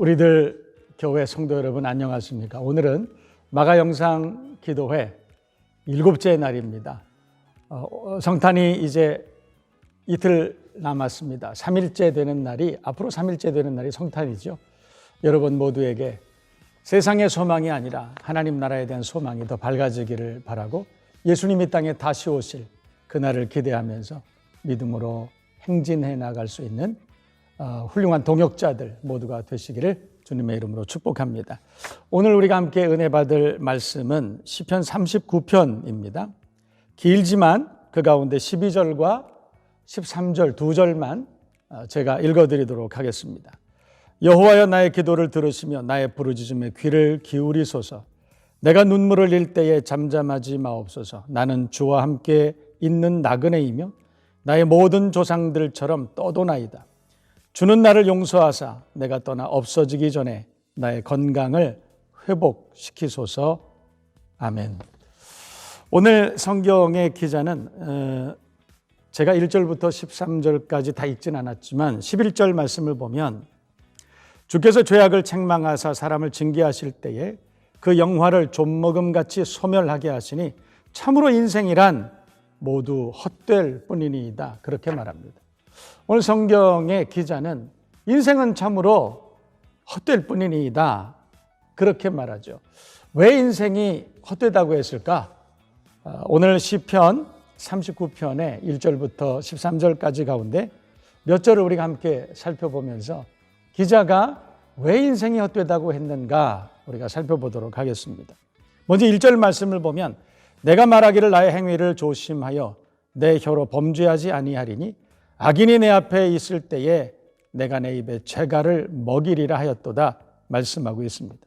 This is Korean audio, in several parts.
우리들 교회 성도 여러분 안녕하십니까? 오늘은 마가 영상 기도회 7째 날입니다. 성탄이 이제 이틀 남았습니다. 3일째 되는 날이, 앞으로 3일째 되는 날이 성탄이죠. 여러분 모두에게 세상의 소망이 아니라 하나님 나라에 대한 소망이 더 밝아지기를 바라고 예수님이 땅에 다시 오실 그날을 기대하면서 믿음으로 행진해 나갈 수 있는 훌륭한 동역자들 모두가 되시기를 주님의 이름으로 축복합니다. 오늘 우리가 함께 은혜 받을 말씀은 시편 39편입니다. 길지만 그 가운데 12절과 13절 두 절만 제가 읽어드리도록 하겠습니다. 여호와여 나의 기도를 들으시며 나의 부르짖음에 귀를 기울이소서. 내가 눈물을 흘릴 때에 잠잠하지 마옵소서. 나는 주와 함께 있는 나그네이며 나의 모든 조상들처럼 떠도나이다. 주는 나를 용서하사 내가 떠나 없어지기 전에 나의 건강을 회복시키소서. 아멘. 오늘 성경의 기자는 제가 1절부터 13절까지 다 읽진 않았지만 11절 말씀을 보면 주께서 죄악을 책망하사 사람을 징계하실 때에 그 영화를 좀먹음같이 소멸하게 하시니 참으로 인생이란 모두 헛될 뿐이니이다. 그렇게 말합니다. 오늘 성경의 기자는 인생은 참으로 헛될 뿐이니이다. 그렇게 말하죠. 왜 인생이 헛되다고 했을까? 오늘 시편 39편의 1절부터 13절까지 가운데 몇 절을 우리가 함께 살펴보면서 기자가 왜 인생이 헛되다고 했는가 우리가 살펴보도록 하겠습니다. 먼저 1절 말씀을 보면 내가 말하기를 나의 행위를 조심하여 내 혀로 범죄하지 아니하리니 악인이 내 앞에 있을 때에 내가 내 입에 죄가를 먹이리라 하였도다 말씀하고 있습니다.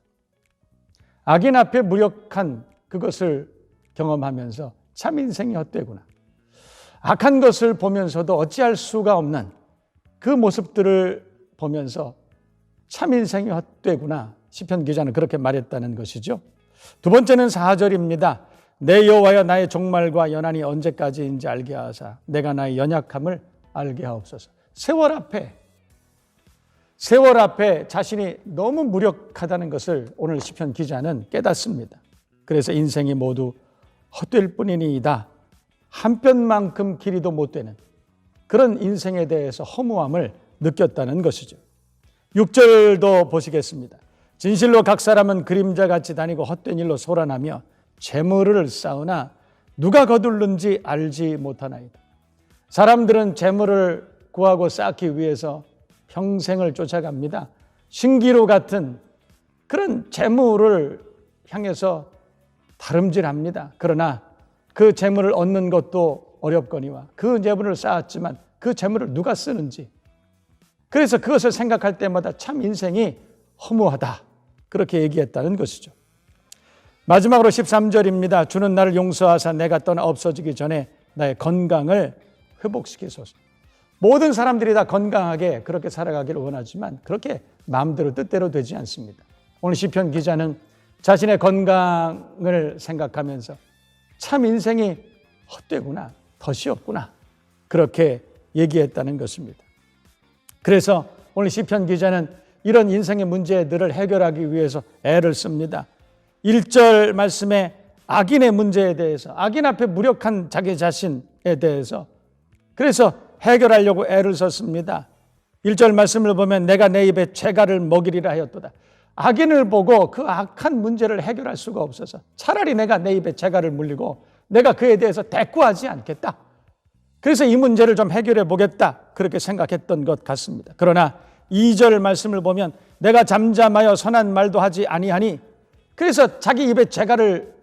악인 앞에 무력한 그것을 경험하면서 참 인생이 헛되구나. 악한 것을 보면서도 어찌할 수가 없는 그 모습들을 보면서 참 인생이 헛되구나. 시편 기자는 그렇게 말했다는 것이죠. 두 번째는 4절입니다. 내 여호와여 나의 종말과 연한이 언제까지인지 알게 하사 내가 나의 연약함을 알게 하옵소서. 세월 앞에 자신이 너무 무력하다는 것을 오늘 시편 기자는 깨닫습니다. 그래서 인생이 모두 헛될 뿐이니이다. 한 뼘만큼 길이도 못 되는 그런 인생에 대해서 허무함을 느꼈다는 것이죠. 6절도 보시겠습니다. 진실로 각 사람은 그림자같이 다니고 헛된 일로 소란하며 재물을 쌓으나 누가 거둘는지 알지 못하나이다. 사람들은 재물을 구하고 쌓기 위해서 평생을 쫓아갑니다. 신기루 같은 그런 재물을 향해서 다름질합니다. 그러나 그 재물을 얻는 것도 어렵거니와 그 재물을 쌓았지만 그 재물을 누가 쓰는지, 그래서 그것을 생각할 때마다 참 인생이 허무하다. 그렇게 얘기했다는 것이죠. 마지막으로 13절입니다. 주는 나를 용서하사 내가 떠나 없어지기 전에 나의 건강을 회복시키소서. 모든 사람들이 다 건강하게 그렇게 살아가기를 원하지만 그렇게 마음대로 뜻대로 되지 않습니다. 오늘 시편 기자는 자신의 건강을 생각하면서 참 인생이 헛되구나, 덫이 없구나 그렇게 얘기했다는 것입니다. 그래서 오늘 시편 기자는 이런 인생의 문제들을 해결하기 위해서 애를 씁니다. 1절 말씀에 악인의 문제에 대해서, 악인 앞에 무력한 자기 자신에 대해서 그래서 해결하려고 애를 썼습니다. 1절 말씀을 보면 내가 내 입에 죄가를 먹이리라 하였도다. 악인을 보고 그 악한 문제를 해결할 수가 없어서 차라리 내가 내 입에 죄가를 물리고 내가 그에 대해서 대꾸하지 않겠다. 그래서 이 문제를 좀 해결해 보겠다. 그렇게 생각했던 것 같습니다. 그러나 2절 말씀을 보면 내가 잠잠하여 선한 말도 하지 아니하니, 그래서 자기 입에 죄가를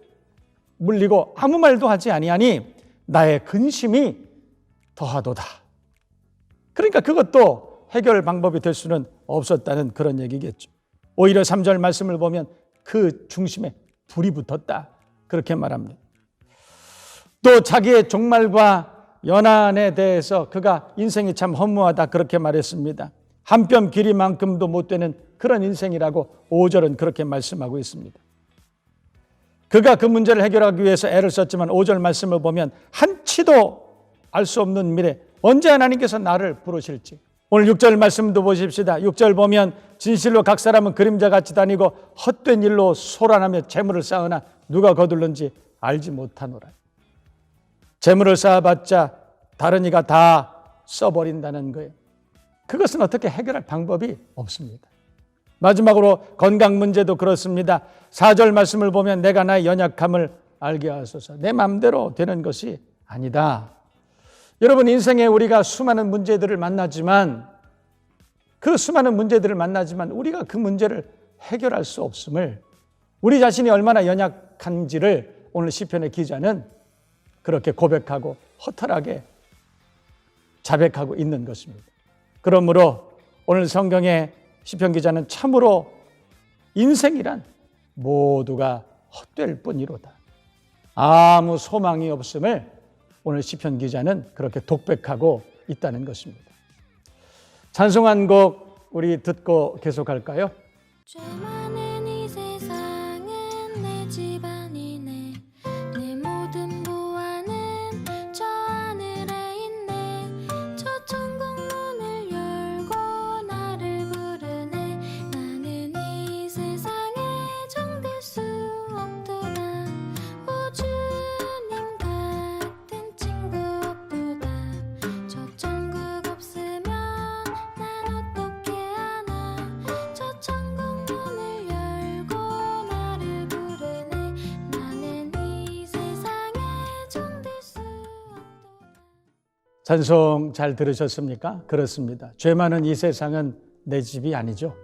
물리고 아무 말도 하지 아니하니 나의 근심이 더하도다. 그러니까 그것도 해결 방법이 될 수는 없었다는 그런 얘기겠죠. 오히려 3절 말씀을 보면 그 중심에 불이 붙었다. 그렇게 말합니다. 또 자기의 종말과 연한에 대해서 그가 인생이 참 허무하다 그렇게 말했습니다. 한 뼘 길이만큼도 못 되는 그런 인생이라고 5절은 그렇게 말씀하고 있습니다. 그가 그 문제를 해결하기 위해서 애를 썼지만 5절 말씀을 보면 한치도 알 수 없는 미래, 언제 하나님께서 나를 부르실지. 오늘 6절 말씀도 보십시다. 6절 보면 진실로 각 사람은 그림자같이 다니고 헛된 일로 소란하며 재물을 쌓으나 누가 거둘는지 알지 못하노라. 재물을 쌓아봤자 다른 이가 다 써버린다는 거예요. 그것은 어떻게 해결할 방법이 없습니다. 마지막으로 건강 문제도 그렇습니다. 4절 말씀을 보면 내가 나의 연약함을 알게 하소서. 내 마음대로 되는 것이 아니다. 여러분, 인생에 우리가 수많은 문제들을 만나지만 우리가 그 문제를 해결할 수 없음을, 우리 자신이 얼마나 연약한지를 오늘 시편의 기자는 그렇게 고백하고 허탈하게 자백하고 있는 것입니다. 그러므로 오늘 성경의 시편 기자는 참으로 인생이란 모두가 헛될 뿐이로다, 아무 소망이 없음을 오늘 시편 기자는 그렇게 독백하고 있다는 것입니다. 찬송 한 곡 우리 듣고 계속할까요? 죄 많은 이 세상은 내 집안이네. 내 모든 보안은 저 하늘에 있네. 저 천국 문을 열고 나를 부르네. 나는 이 세상에 정될 수 없도다. 오 주님 같은 친구 없도다. 저 천국 없으면 난 어떻게 하나. 저 천국 문을 열고 나를 부르네. 나는 이 세상에 정될 수 없도다. 찬송 잘 들으셨습니까? 그렇습니다. 죄 많은 이 세상은 내 집이 아니죠.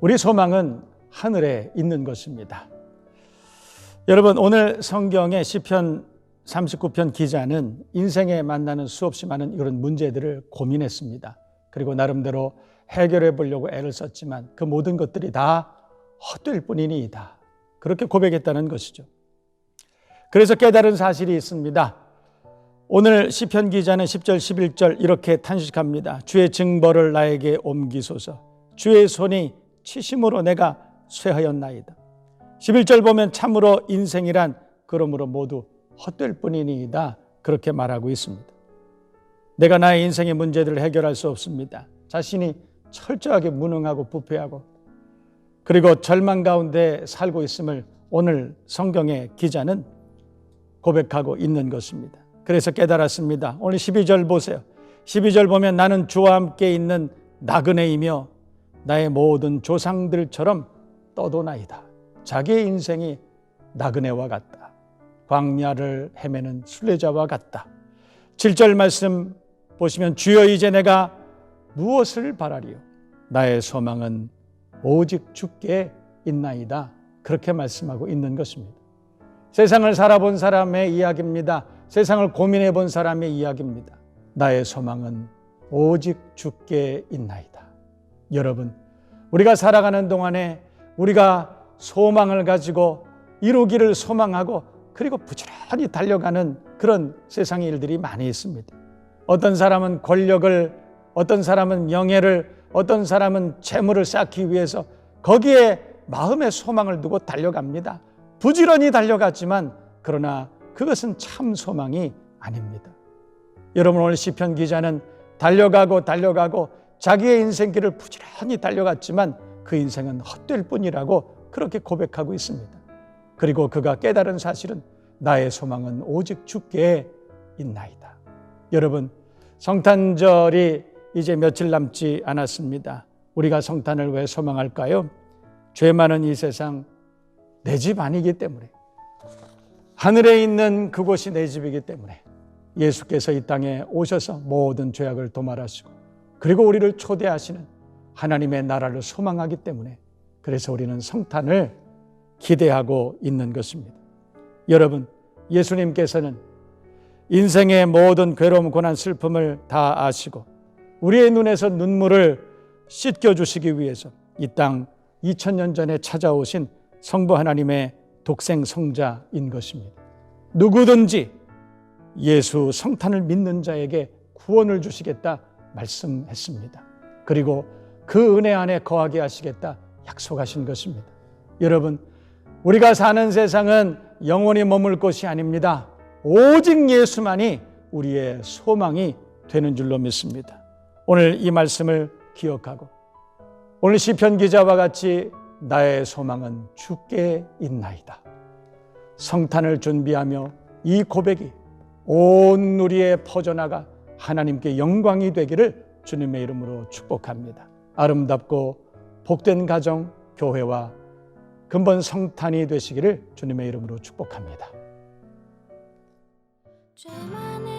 우리 소망은 하늘에 있는 것입니다. 여러분, 오늘 성경의 시편 39편 기자는 인생에 만나는 수없이 많은 이런 문제들을 고민했습니다. 그리고 나름대로 해결해 보려고 애를 썼지만 그 모든 것들이 다 헛될 뿐이니이다, 그렇게 고백했다는 것이죠. 그래서 깨달은 사실이 있습니다. 오늘 시편 기자는 10절 11절 이렇게 탄식합니다. 주의 징벌을 나에게 옮기소서. 주의 손이 치심으로 내가 쇠하였나이다. 11절 보면 참으로 인생이란 그러므로 모두 헛될 뿐이니이다, 그렇게 말하고 있습니다. 내가 나의 인생의 문제들을 해결할 수 없습니다. 자신이 철저하게 무능하고 부패하고 그리고 절망 가운데 살고 있음을 오늘 성경의 기자는 고백하고 있는 것입니다. 그래서 깨달았습니다. 오늘 12절 보세요. 12절 보면 나는 주와 함께 있는 나그네이며 나의 모든 조상들처럼 떠도나이다. 자기의 인생이 나그네와 같다. 광야를 헤매는 순례자와 같다. 7절 말씀 보시면 주여 이제 내가 무엇을 바라리요? 나의 소망은 오직 주께 있나이다. 그렇게 말씀하고 있는 것입니다. 세상을 살아본 사람의 이야기입니다. 세상을 고민해 본 사람의 이야기입니다. 나의 소망은 오직 주께 있나이다. 여러분, 우리가 살아가는 동안에 우리가 소망을 가지고 이루기를 소망하고 그리고 부지런히 달려가는 그런 세상의 일들이 많이 있습니다. 어떤 사람은 권력을, 어떤 사람은 명예를, 어떤 사람은 재물을 쌓기 위해서 거기에 마음의 소망을 두고 달려갑니다. 부지런히 달려갔지만 그러나 그것은 참 소망이 아닙니다. 여러분, 오늘 시편 기자는 달려가고 자기의 인생길을 부지런히 달려갔지만 그 인생은 헛될 뿐이라고 그렇게 고백하고 있습니다. 그리고 그가 깨달은 사실은 나의 소망은 오직 주께 있나이다. 여러분, 성탄절이 이제 며칠 남지 않았습니다. 우리가 성탄을 왜 소망할까요? 죄 많은 이 세상 내 집 아니기 때문에, 하늘에 있는 그곳이 내 집이기 때문에 예수께서 이 땅에 오셔서 모든 죄악을 도말하시고 그리고 우리를 초대하시는 하나님의 나라를 소망하기 때문에, 그래서 우리는 성탄을 기대하고 있는 것입니다. 여러분, 예수님께서는 인생의 모든 괴로움, 고난, 슬픔을 다 아시고 우리의 눈에서 눈물을 씻겨주시기 위해서 이 땅 2000년 전에 찾아오신 성부 하나님의 독생 성자인 것입니다. 누구든지 예수 성탄을 믿는 자에게 구원을 주시겠다 말씀했습니다. 그리고 그 은혜 안에 거하게 하시겠다 약속하신 것입니다. 여러분, 우리가 사는 세상은 영원히 머물 곳이 아닙니다. 오직 예수만이 우리의 소망이 되는 줄로 믿습니다. 오늘 이 말씀을 기억하고 오늘 시편 기자와 같이 나의 소망은 주께 있나이다. 성탄을 준비하며 이 고백이 온 누리에 퍼져나가 하나님께 영광이 되기를 주님의 이름으로 축복합니다. 아름답고 복된 가정, 교회와 근본 성탄이 되시기를 주님의 이름으로 축복합니다. 죄 많은